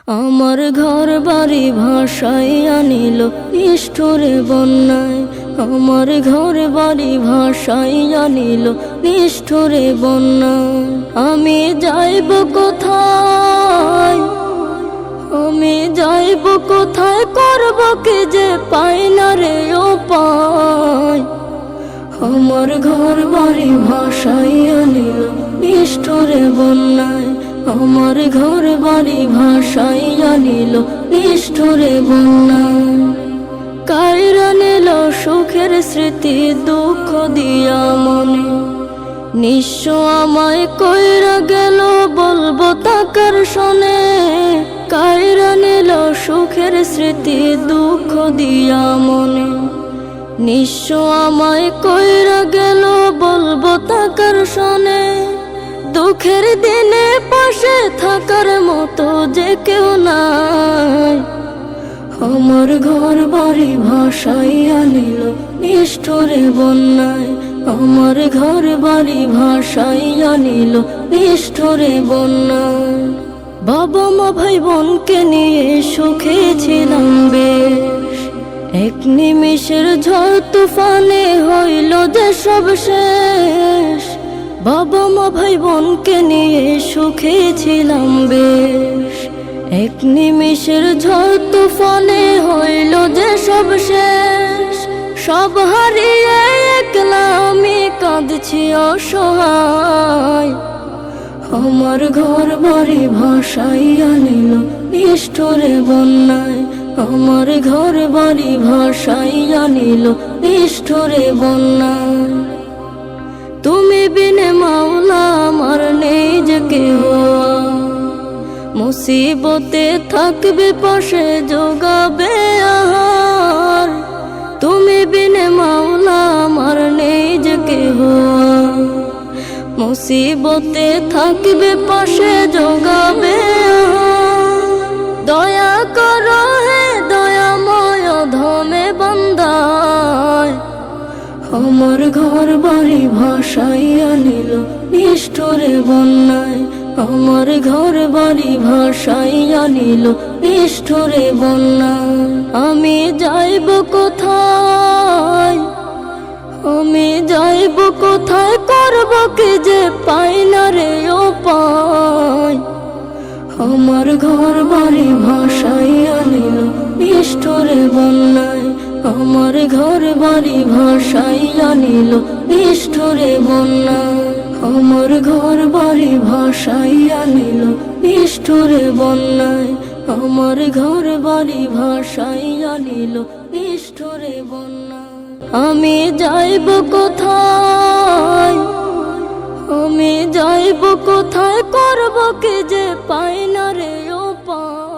আমার ঘর বাড়ি ভাসাইয়া নিল নিষ্ঠুরে বন্যায়। আমার ঘর বাড়ি ভাসাইয়া নিল নিষ্ঠুরে বন্যায়। আমি যাইব কোথায়, আমি যাইব কোথায়, করব কি যে পাই না রে উপায়। আমার ঘর বাড়ি ভাসাইয়া নিল নিষ্ঠুরে বন্যায়। আমার ঘর বাড়ি ভাসাইয়া নিল নিষ্ঠুরে বন্যায়। কাইরা নিল সুখের স্মৃতি দুঃখ দিয়া মনে, নিঃস্ব আমায় কইরা গেল বলবো তাকার শোনে। কাইরা নিল সুখের স্মৃতি দুঃখ দিয়া মনে, নিঃস্ব আমায় কইরা গেল বলবো তাকার শোনে। দুঃখের দিনে পাশে থাকার মতো যে কেউ নাই। আমার ঘর বাড়ি ভাসাইয়া নিল নিষ্ঠুরে বন্যায়। আমার ঘর বাড়ি ভাসাইয়া নিল নিষ্ঠুরে বন্যায়। বাবা মা ভাই বোনকে নিয়ে সুখে ছিলাম বেশ, এক নিমিষের ঝড় তুফানে হইল যে সব শেষ। বাবা মা ভাই বোনকে নিয়ে সুখে ছিলাম বেশ, এক নিমিষের ঝড় তুফানে হইল যে সব শেষ। সব হারিয়ে একলা আমি কাঁদছি অসহায়। আমার ঘর বাড়ি ভাসাইয়া নিল নিষ্ঠুরে বন্যায়। আমার ঘর বাড়ি ভাসাইয়া নিল নিষ্ঠুরে বন্যায়। তুমি বিনে মাওলা আমার নেই যে কেহ, মুসিবতে থাকবে পাশে যোগাবে আহার। তুমি বিনে মাওলা আমার নেই যে কেহ, মুসিবতে থাকবে পাশে যোগাবে আহার। দয়া করো হে দয়াময় ধমে বান্দায়। আমার ঘর বাড়ি ভাসাইয়া নিল নিষ্ঠুরে বন্যায়। আমার ঘর বাড়ি ভাসাইয়া নিল নিষ্ঠুরে বন্যায়। আমি যাইব কোথায়, আমি যাইব কোথায়, করব কি যে পাই না রে উপায়। আমার ঘর বাড়ি ভাসাইয়া নিল নিষ্ঠুরে বন্যায়। আমার ঘর বাড়ি ভাসাইয়া নিল নিষ্ঠুরে বন্যায়। আমার ঘর বাড়ি ভাসাইয়া নিল নিষ্ঠুরে বন্যায়। আমার ঘর বাড়ি ভাসাইয়া নিল নিষ্ঠুরে বন্যায়। আমি যাইব কোথায়, আমি যাইব কোথায়, করব কি যে পাই না রে উপায়।